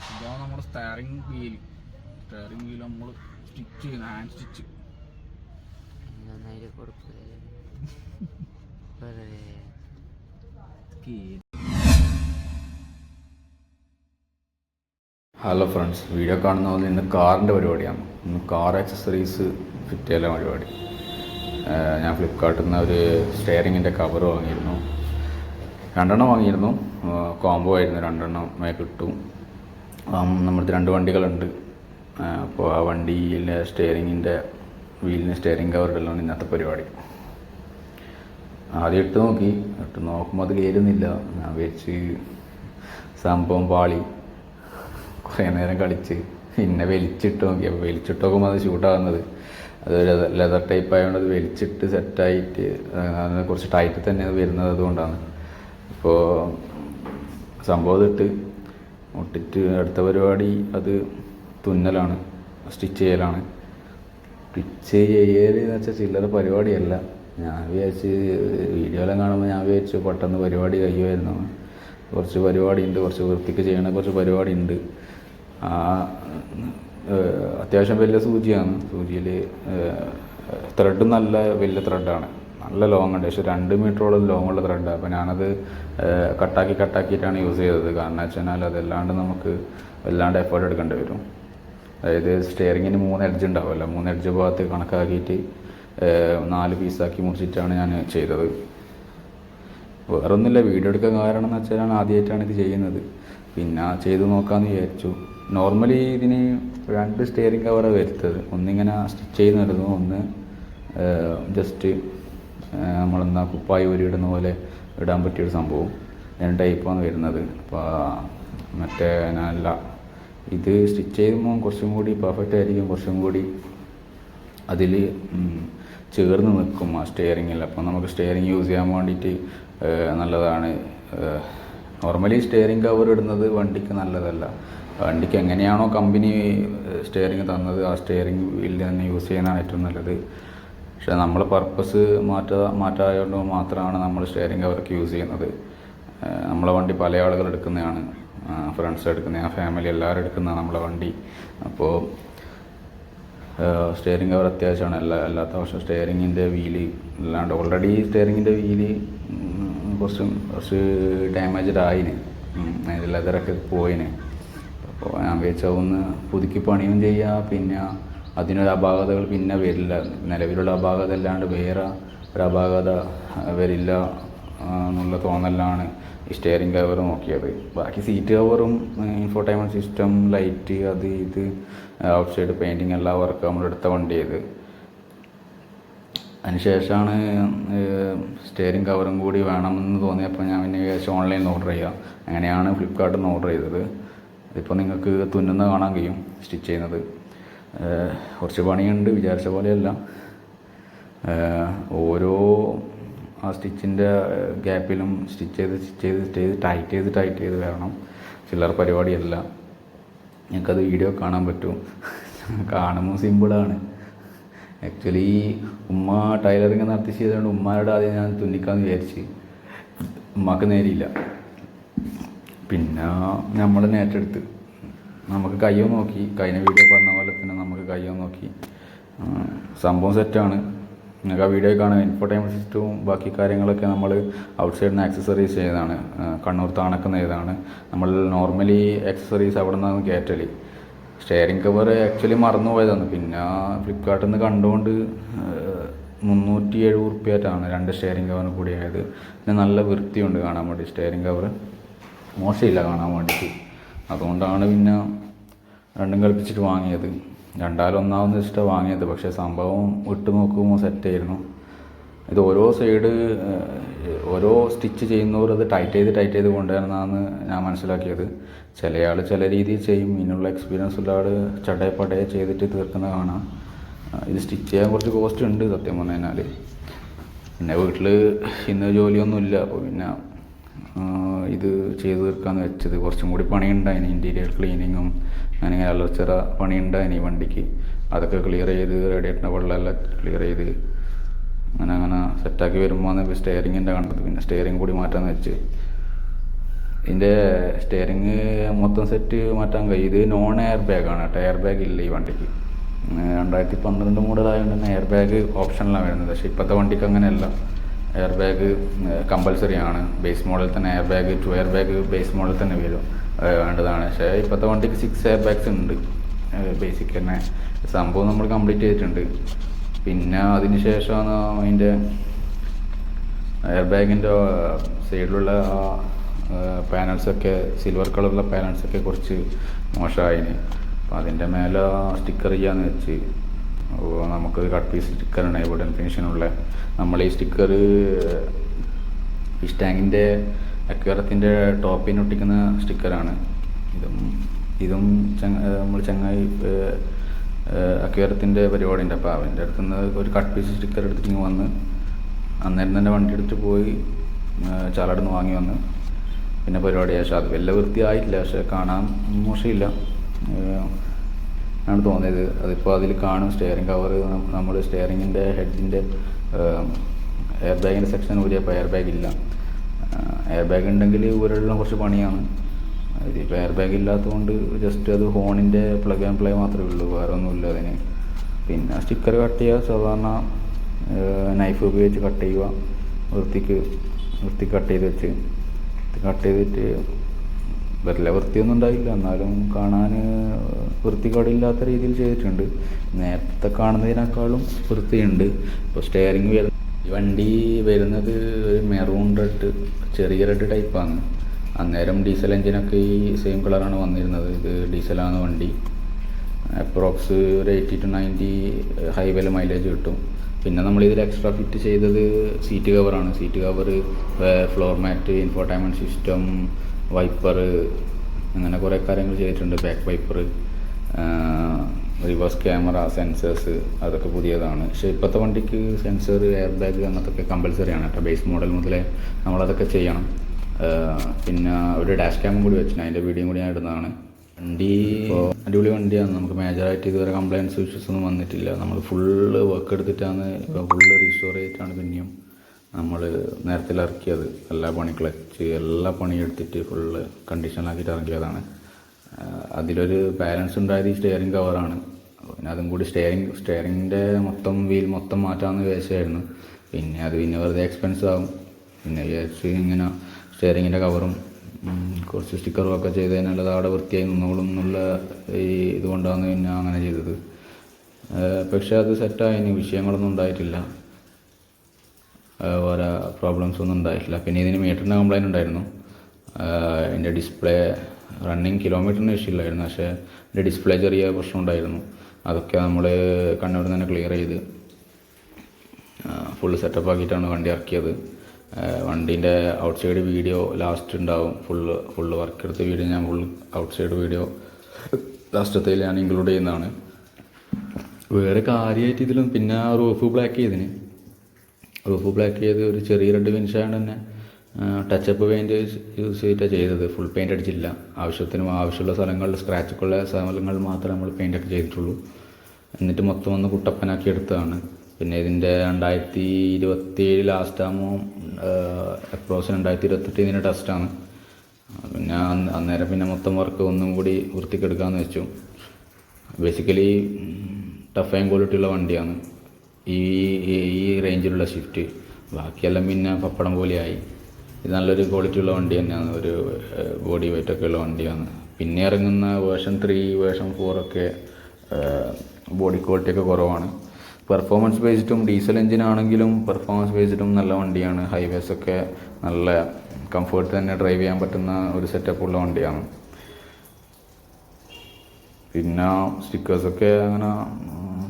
ഇതാണ് നമ്മുടെ steering wheel നമ്മൾ സ്റ്റിച്ച് ചെയ്യുന്ന hand stitch. Hello friends, video കാണുന്ന പോലെ ഇന്ന് കാറിൻ്റെ പരിപാടിയാണ്. ഇന്ന് കാർ ആക്സസറീസ് ഫിറ്റ് ചെയ്യല പരിപാടി. ഞാൻ ഫ്ലിപ്കാർട്ടിൽ നിന്ന് ഒരു സ്റ്റെയറിങ്ങിൻ്റെ കവർ വാങ്ങിയിരുന്നു. 2 എണ്ണം വാങ്ങിയിരുന്നു. കോംബോ ആയിരുന്നു, 2 എണ്ണം കിട്ടും. നമ്മുടെ 2 വണ്ടികളുണ്ട്. അപ്പോൾ ആ വണ്ടിയിലെ സ്റ്റെയറിങ്ങിൻ്റെ വീലിന് സ്റ്റെയറിങ് കവർ ഇടലാണ് ഇന്നത്തെ പരിപാടി. ആദ്യം ഇട്ട് നോക്കുമ്പോൾ അത് കയറുന്നില്ല. ഞാൻ വെച്ച് സംഭവം പാളി. കുറേ നേരം കളിച്ച് പിന്നെ വലിച്ചിട്ട് നോക്കി. അപ്പോൾ വലിച്ചിട്ട് നോക്കുമ്പോൾ അത് ഷൂട്ടാകുന്നത് അത് ലെതർ ടൈപ്പ് ആയതുകൊണ്ട് അത് വലിച്ചിട്ട് സെറ്റായിട്ട് അതിന് കുറച്ച് ടൈറ്റ് തന്നെ അത് വരുന്നത് അതുകൊണ്ടാണ്. ഇപ്പോൾ സംഭവം ഇട്ട് മുട്ടിട്ട് അടുത്ത പരിപാടി അത് തുന്നലാണ്, സ്റ്റിച്ച് ചെയ്യലാണ്. സ്റ്റിച്ച് ചെയ്യലെന്ന് വെച്ചാൽ ചില്ലറ പരിപാടിയല്ല. ഞാൻ വിചാരിച്ച് വീഡിയോയെല്ലാം കാണുമ്പോൾ ഞാൻ വിചാരിച്ചു പെട്ടെന്ന് പരിപാടി കഴിയുമായിരുന്നു. കുറച്ച് പരിപാടി ഉണ്ട്, കുറച്ച് വൃത്തിക്ക് ചെയ്യണ കുറച്ച് പരിപാടി ഉണ്ട്. അത്യാവശ്യം വലിയ സൂചിയാണ്. സൂചിയിൽ ത്രെഡ് നല്ല വലിയ ത്രെഡാണ്, നല്ല ലോങ് ഉണ്ട്. പക്ഷേ 2 മീറ്ററോളം ലോങ്ങുള്ള ത്രെഡാണ്. അപ്പോൾ ഞാനത് കട്ടാക്കിയിട്ടാണ് യൂസ് ചെയ്തത്. കാരണം വെച്ച് കഴിഞ്ഞാൽ അതല്ലാണ്ട് നമുക്ക് വല്ലാണ്ട് എഫേർട്ട് എടുക്കേണ്ടി വരും. അതായത് സ്റ്റെയറിങ്ങിന് 3 എഡ്ജ് ഉണ്ടാവുമല്ലോ, 3 എഡ്ജ് ഭാഗത്ത് കണക്കാക്കിയിട്ട് 4 പീസാക്കി മുറിച്ചിട്ടാണ് ഞാൻ ചെയ്തത്. വേറൊന്നുമില്ല, വീഡിയോ എടുക്കാൻ കാരണം എന്ന് വെച്ചാൽ ഞാൻ ആദ്യമായിട്ടാണ് ഇത് ചെയ്യുന്നത്. പിന്നെ ചെയ്ത് നോക്കാമെന്ന് വിചാരിച്ചു. നോർമലി ഇതിന് 2 സ്റ്റെയറിങ് കവറാണ് വരുത്തത്. ഒന്നിങ്ങനെ സ്റ്റിച്ച് ചെയ്യുന്നിടുന്നു, ഒന്ന് ജസ്റ്റ് നമ്മളെന്താ കുപ്പായി ഇടുന്ന പോലെ ഇടാൻ പറ്റിയൊരു സംഭവം. 2 ടൈപ്പാണ് വരുന്നത്. അപ്പോൾ മറ്റേ നല്ല ഇത് സ്റ്റിച്ച് ചെയ്യുമ്പോൾ കുറച്ചും കൂടി പെർഫെക്റ്റ് ആയിരിക്കും, കുറച്ചും കൂടി അതിൽ ചേർന്ന് നിൽക്കും ആ സ്റ്റെയറിങ്ങിൽ. അപ്പോൾ നമുക്ക് സ്റ്റെയറിങ് യൂസ് ചെയ്യാൻ വേണ്ടിയിട്ട് നല്ലതാണ്. നോർമലി സ്റ്റെയറിങ് കവർ ഇടുന്നത് വണ്ടിക്ക് നല്ലതല്ല. വണ്ടിക്ക് എങ്ങനെയാണോ കമ്പനി സ്റ്റെയറിങ് തന്നത് ആ സ്റ്റെയറിങ് വീലിൽ തന്നെ യൂസ് ചെയ്യുന്നതാണ് ഏറ്റവും നല്ലത്. പക്ഷേ നമ്മളെ പർപ്പസ് മാറ്റായതുകൊണ്ട് മാത്രമാണ് നമ്മൾ സ്റ്റെയറിങ് കവറൊക്കെ യൂസ് ചെയ്യുന്നത്. നമ്മളെ വണ്ടി പല ആളുകൾ എടുക്കുന്നതാണ്, ഫ്രണ്ട്സ് എടുക്കുന്ന, ഫാമിലി എല്ലാവരും എടുക്കുന്നതാണ് നമ്മളെ വണ്ടി. അപ്പോൾ സ്റ്റെയറിങ് കവർ അത്യാവശ്യമാണ്. അല്ലാത്ത പക്ഷം സ്റ്റെയറിങ്ങിൻ്റെ വീല് അല്ലാണ്ട് ഓൾറെഡി സ്റ്റെയറിങ്ങിൻ്റെ വീല് കുറച്ച് ഡാമേജ്ഡ് ആയിന്, അതിൻ്റെ ലെതറൊക്കെ പോയിന്. അപ്പോൾ ഞാൻ വിചാരിച്ചാൽ ഒന്ന് പുതുക്കി പണിയും ചെയ്യുക, പിന്നെ അതിനൊരു അപാകതകൾ പിന്നെ വരില്ല. നിലവിലുള്ള അപാകത അല്ലാണ്ട് വേറെ ഒരു അപാകത വരില്ല എന്നുള്ള തോന്നലാണ് ഈ സ്റ്റെയറിങ് കവർ നോക്കിയത്. ബാക്കി സീറ്റ് കവറും ഇൻഫോർടൈൻമെൻറ്റ് സിസ്റ്റം, ലൈറ്റ്, അത് ഇത്, ഔട്ട് സൈഡ് പെയിൻറ്റിങ് എല്ലാ വർക്കും നമ്മളെടുത്ത വണ്ടി ചെയ്ത്. അതിനുശേഷമാണ് സ്റ്റെയറിങ് കവറും കൂടി വേണമെന്ന് തോന്നിയപ്പോൾ ഞാൻ പിന്നെ വിചാരിച്ചു ഓൺലൈനിൽ ഓർഡർ ചെയ്യാം. അങ്ങനെയാണ് ഫ്ലിപ്കാർട്ടിൽ നിന്ന് ഓർഡർ ചെയ്തത്. ഇതിപ്പോൾ നിങ്ങൾക്ക് തുന്നുന്ന കാണാൻ കഴിയും, സ്റ്റിച്ച് ചെയ്യുന്നത്. കുറച്ച് പണിയുണ്ട്, വിചാരിച്ച പോലെയല്ല. ഓരോ ആ സ്റ്റിച്ചിൻ്റെ ഗ്യാപ്പിലും സ്റ്റിച്ച് ചെയ്ത് ടൈറ്റ് ചെയ്ത് വരണം. ചില്ലറ പരിപാടിയല്ല. ഞങ്ങൾക്കത് വീഡിയോ കാണാൻ പറ്റും. കാണുമ്പോൾ സിമ്പിളാണ്. ആക്ച്വലി ഉമ്മ ടൈലറിങ് നടത്തി ചെയ്തുകൊണ്ട് ഉമ്മാരുടെ ആദ്യം ഞാൻ തുന്നിക്കാമെന്ന് വിചാരിച്ച്. ഉമ്മാക്ക് നേരില്ല. പിന്നെ നമ്മൾ നേറ്റെടുത്ത് നമുക്ക് കയ്യോ നോക്കി, കഴിഞ്ഞ വീഡിയോ പറഞ്ഞ പോലെ തന്നെ നമുക്ക് കയ്യോ നോക്കി. സംഭവം സെറ്റാണ്. നിങ്ങൾക്ക് ആ വീഡിയോ കാണാൻ ഇൻഫോർടൈൻമെൻറ്റ് സിസ്റ്റവും ബാക്കി കാര്യങ്ങളൊക്കെ നമ്മൾ ഔട്ട് സൈഡിൽ നിന്ന് ആക്സസറീസ് ചെയ്തതാണ്. കണ്ണൂർ താണക്കുന്ന ചെയ്തതാണ്. നമ്മൾ നോർമലി ആക്സസറീസ് അവിടെ നിന്നാണ് കയറ്റൽ. സ്റ്റെയറിങ് കവർ ആക്ച്വലി മറന്നു പോയതാണ്. പിന്നെ ഫ്ലിപ്കാർട്ടിൽ നിന്ന് കണ്ടുകൊണ്ട് 370 റുപ്യായിട്ടാണ് 2 സ്റ്റെയറിങ് കവറിന് കൂടി ആയത്. പിന്നെ നല്ല വൃത്തിയുണ്ട് കാണാൻ വേണ്ടി. സ്റ്റെയറിങ് കവർ മോശമില്ല കാണാൻ വേണ്ടിയിട്ട്. അതുകൊണ്ടാണ് പിന്നെ 2 കളിപ്പിച്ചിട്ട് വാങ്ങിയത്. 2 ഒന്നാമെന്ന് വെച്ചിട്ടാണ് വാങ്ങിയത്. പക്ഷേ സംഭവം ഇട്ട് നോക്കുമ്പോൾ സെറ്റായിരുന്നു. ഇത് ഓരോ സൈഡ് ഓരോ സ്റ്റിച്ച് ചെയ്യുന്നവർ അത് ടൈറ്റ് ചെയ്ത് കൊണ്ടുവരുന്നതാണ് ഞാൻ മനസ്സിലാക്കിയത്. ചില ആൾ ചില രീതിയിൽ ചെയ്യും. ഇതിനുള്ള എക്സ്പീരിയൻസ് ഉള്ള ആൾ ചടയെ ചെയ്തിട്ട് തീർക്കുന്ന കാണാം. ഇത് സ്റ്റിച്ച് ചെയ്യാൻ കുറച്ച് കോസ്റ്റ് ഉണ്ട് സത്യം പറഞ്ഞു കഴിഞ്ഞാൽ. പിന്നെ വീട്ടിൽ ഇന്ന് ജോലിയൊന്നുമില്ല. അപ്പോൾ പിന്നെ ഇത് ചെയ്ത് തീർക്കാമെന്ന് വെച്ചത്. കുറച്ചും കൂടി പണിയുണ്ടായിന്, ഇൻറ്റീരിയർ ക്ലീനിങ്ങും അങ്ങനെ അലർച്ചറ പണിയുണ്ടായിന് ഈ വണ്ടിക്ക്. അതൊക്കെ ക്ലിയർ ചെയ്ത് റേഡിയേറ്ററിൻ്റെ വെള്ളമെല്ലാം ക്ലിയർ ചെയ്ത് അങ്ങനെ സെറ്റാക്കി വരുമ്പോൾ സ്റ്റെയറിങ്ങിൻ്റെ കണ്ടത്. പിന്നെ സ്റ്റെയറിങ് കൂടി മാറ്റാമെന്ന് വെച്ച്. ഇതിൻ്റെ സ്റ്റിയറിങ് മൊത്തം സെറ്റ് മാറ്റാൻ കഴിയും. ഇത് നോൺ എയർ ബാഗാണ് കേട്ടോ, എയർ ബാഗ് ഇല്ല ഈ വണ്ടിക്ക്. 2012 മോഡലായതുകൊണ്ട് തന്നെ എയർ ബാഗ് ഓപ്ഷനിലാണ് വരുന്നത്. പക്ഷേ ഇപ്പോഴത്തെ വണ്ടിക്ക് അങ്ങനെയല്ല, എയർ ബാഗ് കമ്പൽസറി ആണ്. ബേസ് മോഡൽ തന്നെ air bag, 2 air bag base model തന്നെ വരും വേണ്ടതാണ്. പക്ഷേ ഇപ്പോഴത്തെ വണ്ടിക്ക് 6 എയർ ബാഗ്സ് ഉണ്ട് ബേസിക് തന്നെ. സംഭവം നമ്മൾ കംപ്ലീറ്റ് ചെയ്തിട്ടുണ്ട്. പിന്നെ അതിന് ശേഷമാണ് അതിൻ്റെ എയർ ബാഗിൻ്റെ സൈഡിലുള്ള പാനൽസൊക്കെ, സിൽവർ കളറുള്ള പാനൽസൊക്കെ കുറച്ച് മോശമായിന്. അപ്പോൾ അതിൻ്റെ മേലെ സ്റ്റിക്കർ ചെയ്യാന്ന് വെച്ച് നമുക്കൊരു കട്ട് പീസ് സ്റ്റിക്കറാണ് വുഡൻ ഫിനിഷിനുള്ള. നമ്മൾ ഈ സ്റ്റിക്കർ ഫിഷ് ടാങ്കിൻ്റെ അക്വേറിയത്തിൻ്റെ ടോപ്പിന് ഒട്ടിക്കുന്ന സ്റ്റിക്കറാണ്. ഇതും നമ്മൾ ചങ്ങായി അക്വേറിയത്തിൻ്റെ പരിപാടിയുണ്ട്. അപ്പോൾ അവൻ്റെ അടുത്ത് നിന്ന് ഒരു കട്ട് പീസ് സ്റ്റിക്കർ എടുത്തിട്ട് വന്ന് അന്നേരം തന്നെ വണ്ടി എടുത്ത് പോയി ചാലാടുന്ന് വാങ്ങി വന്ന് പിന്നെ പരിപാടിയായി. പക്ഷേ അത് വലിയ വൃത്തിയായിട്ടില്ല, പക്ഷേ കാണാൻ മോശമില്ല ആണ് തോന്നിയത്. അതിപ്പോൾ അതിൽ കാണും സ്റ്റിയറിംഗ് കവർ. നമ്മൾ സ്റ്റിയറിങ്ങിൻ്റെ ഹെഡിൻ്റെ എയർ ബാഗിൻ്റെ സെക്ഷൻ ഊരിയപ്പോൾ എയർ ബാഗ് ഇല്ല. എയർ ബാഗ് ഉണ്ടെങ്കിൽ ഊരെല്ലാം കുറച്ച് പണിയാണ്. ഇതിപ്പോൾ എയർ ബാഗ് ഇല്ലാത്തതുകൊണ്ട് ജസ്റ്റ് അത് ഹോണിൻ്റെ പ്ലഗ് ആൻഡ് പ്ലേ മാത്രമേ ഉള്ളൂ, വേറെ ഒന്നുമില്ല അതിന്. പിന്നെ സ്റ്റിക്കർ കട്ട് ചെയ്യുക, സാധാരണ നൈഫ് ഉപയോഗിച്ച് കട്ട് ചെയ്യുക, വൃത്തിക്ക് കട്ട് ചെയ്ത് വെച്ച് കട്ട് ചെയ്തിട്ട് വലിയ വൃത്തിയൊന്നും ഉണ്ടായില്ല, എന്നാലും കാണാൻ വൃത്തികേടില്ലാത്ത രീതിയിൽ ചെയ്തിട്ടുണ്ട്. നേരത്തെ കാണുന്നതിനേക്കാളും വൃത്തിയുണ്ട്. ഇപ്പോൾ സ്റ്റിയറിംഗ് ഈ വണ്ടി വരുന്നത് ഒരു മെറൂൺ റെഡ്, ചെറിയ റെഡ് ടൈപ്പാണ്. അന്നേരം ഡീസൽ എൻജിനൊക്കെ ഈ സെയിം കളറാണ് വന്നിരുന്നത്. ഇത് ഡീസലാണ് വണ്ടി. അപ്രോക്സ് ഒരു 80 to 90 ഹൈവേയിൽ മൈലേജ് കിട്ടും. പിന്നെ നമ്മളിതിൽ എക്സ്ട്രാ ഫിറ്റ് ചെയ്തത് സീറ്റ് കവറാണ്. Seat cover, floor mat, infotainment system, wiper, അങ്ങനെ കുറേ കാര്യങ്ങൾ ചെയ്തിട്ടുണ്ട്. Back wiper, reverse camera, sensors, അതൊക്കെ പുതിയതാണ്. പക്ഷേ ഇപ്പോഴത്തെ വണ്ടിക്ക് സെൻസർ, എയർ ബാഗ് അങ്ങനത്തൊക്കെ കമ്പൽസറി ആണ് കേട്ടോ. ബേസ് മോഡൽ മുതലേ നമ്മളതൊക്കെ ചെയ്യണം. പിന്നെ ഒരു ഡാഷ് ക്യാമും കൂടി വെച്ചിട്ടുണ്ട്, അതിൻ്റെ വീഡിയോ കൂടി ഞാൻ ഇടുന്നതാണ്. വണ്ടി അടിപൊളി വണ്ടിയാണ്. നമുക്ക് മേജറായിട്ട് ഇതുവരെ കംപ്ലയിൻസ് ഇഷ്യൂസ് ഒന്നും വന്നിട്ടില്ല. നമ്മൾ ഫുള്ള് വർക്ക് എടുത്തിട്ടാണ്, ഇപ്പോൾ ഫുള്ള് റീസ്റ്റോർ ചെയ്തിട്ടാണ് പിന്നെയും നമ്മൾ നേരത്തെ ഇറക്കിയത്. എല്ലാ പണി, ക്ലച്ച്, എല്ലാ പണിയും എടുത്തിട്ട് ഫുള്ള് കണ്ടീഷനാക്കിയിട്ട് ഇറക്കിയതാണ്. അതിലൊരു ബാലൻസ് ഉണ്ടായത് ഈ സ്റ്റിയറിംഗ് കവറാണ്. പിന്നെ അതും കൂടി സ്റ്റിയറിങ്ങിൻ്റെ മൊത്തം വീൽ മൊത്തം മാറ്റാമെന്ന് വിചാരിച്ചായിരുന്നു. പിന്നെ അത് വെറുതെ എക്സ്പെൻസ് ആകും. പിന്നെ വിചാരിച്ച് ഇങ്ങനെ സ്റ്റിയറിങ്ങിൻ്റെ കവറും കുറച്ച് സ്റ്റിക്കറും ഒക്കെ ചെയ്ത് കഴിഞ്ഞാൽ അവിടെ വൃത്തിയായി നിന്നോളും എന്നുള്ള ഈ ഇതുകൊണ്ടാണ് പിന്നെ അങ്ങനെ ചെയ്തത്. പക്ഷേ അത് സെറ്റായതിന് വിഷയങ്ങളൊന്നും ഉണ്ടായിട്ടില്ല, വേറെ പ്രോബ്ലംസ് ഒന്നും ഉണ്ടായിട്ടില്ല. പിന്നെ ഇതിന് മീറ്ററിൻ്റെ കംപ്ലൈൻറ്റ് ഉണ്ടായിരുന്നു. എൻ്റെ ഡിസ്പ്ലേ റണ്ണിങ് കിലോമീറ്ററിന് വിഷയമില്ലായിരുന്നു, പക്ഷേ എൻ്റെ ഡിസ്പ്ലേ ചെറിയ പ്രശ്നം ഉണ്ടായിരുന്നു. അതൊക്കെ നമ്മൾ കണ്ണൂരിൽ നിന്ന് തന്നെ ക്ലിയർ ചെയ്ത് ഫുൾ സെറ്റപ്പ് ആക്കിയിട്ടാണ് വണ്ടി ഇറക്കിയത്. വണ്ടീൻ്റെ ഔട്ട് സൈഡ് വീഡിയോ ലാസ്റ്റ് ഉണ്ടാവും. ഫുള്ള് വർക്ക് എടുത്ത വീഡിയോ ഞാൻ ഔട്ട് സൈഡ് വീഡിയോ ലാസ്റ്റത്തിൽ ഞാൻ ഇൻക്ലൂഡ് ചെയ്യുന്നതാണ്. വേറെ കാര്യമായിട്ട് ഇതിലും പിന്നെ റൂഫ് ബ്ലാക്ക് ചെയ്തതിന് ഒരു ചെറിയ റെഡ് ഫിനിഷായതുകൊണ്ട് തന്നെ ടച്ചപ്പ് പെയിൻറ്റ് യൂസ് ചെയ്തിട്ടാണ് ചെയ്തത്. ഫുൾ പെയിൻറ്റ് അടിച്ചില്ല. ആവശ്യമുള്ള സ്ഥലങ്ങളിൽ, സ്ക്രാച്ചൊക്കെയുള്ള സ്ഥലങ്ങളിൽ മാത്രമേ നമ്മൾ പെയിൻറ്റൊക്കെ ചെയ്തിട്ടുള്ളൂ. എന്നിട്ട് മൊത്തം ഒന്ന് കുട്ടപ്പനാക്കി എടുത്തതാണ്. പിന്നെ ഇതിൻ്റെ 2027 ലാസ്റ്റാകുമ്പോൾ അപ്രോക്സ് 2028 ഇതിൻ്റെ ടെസ്റ്റാണ്. പിന്നെ അന്നേരം പിന്നെ മൊത്തം വർക്ക് ഒന്നും കൂടി വൃത്തിക്കെടുക്കാമെന്ന് വെച്ചു. ബേസിക്കലി ടഫ് ആൻഡ് ക്വാളിറ്റിയുള്ള വണ്ടിയാണ് ഈ റേഞ്ചിലുള്ള സ്വിഫ്റ്റ്. ബാക്കിയെല്ലാം പിന്നെ പപ്പടം പോലെയായി. ഇത് നല്ലൊരു ക്വാളിറ്റിയുള്ള വണ്ടി തന്നെയാണ്, ഒരു ബോഡി വെയിറ്റൊക്കെ ഉള്ള വണ്ടിയാണ്. പിന്നെ ഇറങ്ങുന്ന വേർഷൻ 3, വേർഷൻ 4 ഒക്കെ ബോഡി ക്വാളിറ്റിയൊക്കെ കുറവാണ്. പെർഫോമൻസ് ബേസ്ഡും ഡീസൽ എഞ്ചിനാണെങ്കിലും പെർഫോമൻസ് ബേസ്ഡും നല്ല വണ്ടിയാണ്. ഹൈവേസൊക്കെ നല്ല കംഫേർട്ട് തന്നെ ഡ്രൈവ് ചെയ്യാൻ പറ്റുന്ന ഒരു സെറ്റപ്പുള്ള വണ്ടിയാണ്. പിന്നെ സ്റ്റിക്കേഴ്സൊക്കെ അങ്ങനെ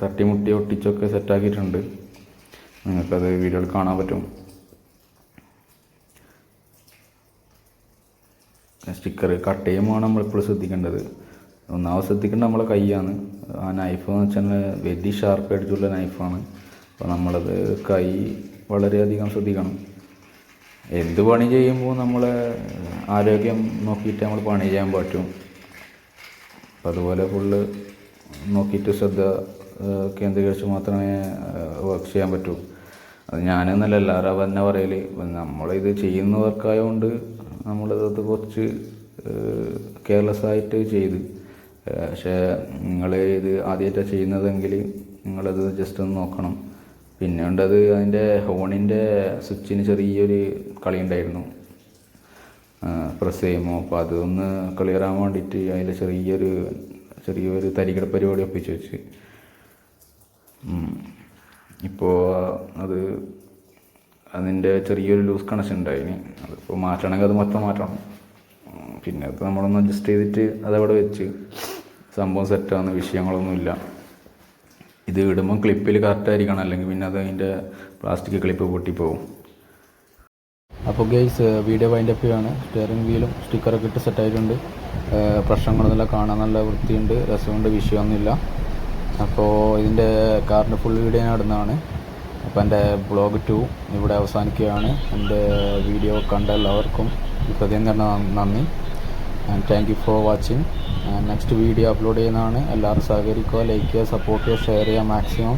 തട്ടിമുട്ടി ഒട്ടിച്ചൊക്കെ സെറ്റാക്കിയിട്ടുണ്ട്. നിങ്ങൾക്കത് വീഡിയോയിൽ കാണാൻ പറ്റും. സ്റ്റിക്കർ കട്ട് ചെയ്യുമ്പോൾ നമ്മളിപ്പോൾ ശ്രദ്ധിക്കേണ്ടത്, ഒന്നാമത് ശ്രദ്ധിക്കേണ്ടത് നമ്മളെ കൈയാണ്. ആ നൈഫ് എന്ന് വെച്ചാൽ വലിയ ഷാർപ്പ് അടിച്ചുള്ള നൈഫാണ്. അപ്പോൾ നമ്മളത് കൈ വളരെയധികം ശ്രദ്ധിക്കണം. എന്ത് പണി ചെയ്യുമ്പോൾ നമ്മളെ ആരോഗ്യം നോക്കിയിട്ട് നമ്മൾ പണി ചെയ്യാൻ പറ്റും. അപ്പോൾ അതുപോലെ ഫുള്ള് നോക്കിയിട്ട് ശ്രദ്ധ കേന്ദ്രീകരിച്ച് മാത്രമേ വർക്ക് ചെയ്യാൻ പറ്റൂ. അത് ഞാനെന്നല്ല എല്ലാവരും തന്നെ പറയൽ. നമ്മളിത് ചെയ്യുന്നവർക്കായതുകൊണ്ട് നമ്മളത് കുറച്ച് കെയർലെസ് ആയിട്ട് ചെയ്ത്. പക്ഷേ നിങ്ങൾ ഇത് ആദ്യമായിട്ടാണ് ചെയ്യുന്നതെങ്കിൽ നിങ്ങളത് ജസ്റ്റ് ഒന്ന് നോക്കണം. പിന്നെ ഉണ്ടത് അതിൻ്റെ ഹോണിൻ്റെ സ്വിച്ചിന് ചെറിയൊരു കളി ഉണ്ടായിരുന്നു, പ്രസ് ചെയ്യുമ്പോൾ. അപ്പോൾ അതൊന്ന് ക്ലിയർ ആകാൻ വേണ്ടിയിട്ട് അതിൽ ചെറിയൊരു തരികിട പരിപാടി ഒപ്പിച്ച് വെച്ച്. ഇപ്പോൾ അതിൻ്റെ ചെറിയൊരു ലൂസ് കണക്ഷൻ ഉണ്ടായിന്. അതിപ്പോൾ മാറ്റണമെങ്കിൽ അത് മൊത്തം മാറ്റണം. പിന്നെ അത് നമ്മളൊന്ന് അഡ്ജസ്റ്റ് ചെയ്തിട്ട് അതവിടെ വെച്ച് സംഭവം സെറ്റാകുന്ന വിഷയങ്ങളൊന്നുമില്ല. ഇത് ഇടുമ്പം ക്ലിപ്പിൽ കറക്റ്റായിരിക്കണം, അല്ലെങ്കിൽ പിന്നെ അത് അതിൻ്റെ പ്ലാസ്റ്റിക് ക്ലിപ്പ് പൊട്ടിപ്പോവും. അപ്പോൾ ഗൈസ്, വീഡിയോ വൈൻഡപ്പ് ചെയ്യുകയാണ്. സ്റ്റിയറിംഗ് വീലും സ്റ്റിക്കറൊക്കെ ഇട്ട് സെറ്റായിട്ടുണ്ട്. പ്രശ്നങ്ങളൊന്നുമില്ല, കാണാൻ നല്ല വൃത്തിയുണ്ട്, രസമുണ്ട്, വിഷയമൊന്നുമില്ല. അപ്പോൾ ഇതിൻ്റെ കാറിൻ്റെ ഫുൾ വീഡിയോ ഞാൻ ഇടുന്നതാണ്. അപ്പോൾ എൻ്റെ ബ്ലോഗ് 2 ഇവിടെ അവസാനിക്കുകയാണ്. എൻ്റെ വീഡിയോ കണ്ട എല്ലാവർക്കും ഹൃദയം തന്നെ നന്ദി. And thank you for watching. Next video upload ചെയ്യുന്നതാണ്. എല്ലാവരും സഹകരിക്കുക, ലൈക്ക് ചെയ്യുക, സപ്പോർട്ട് ചെയ്യുക, ഷെയർ ചെയ്യുക മാക്സിമം.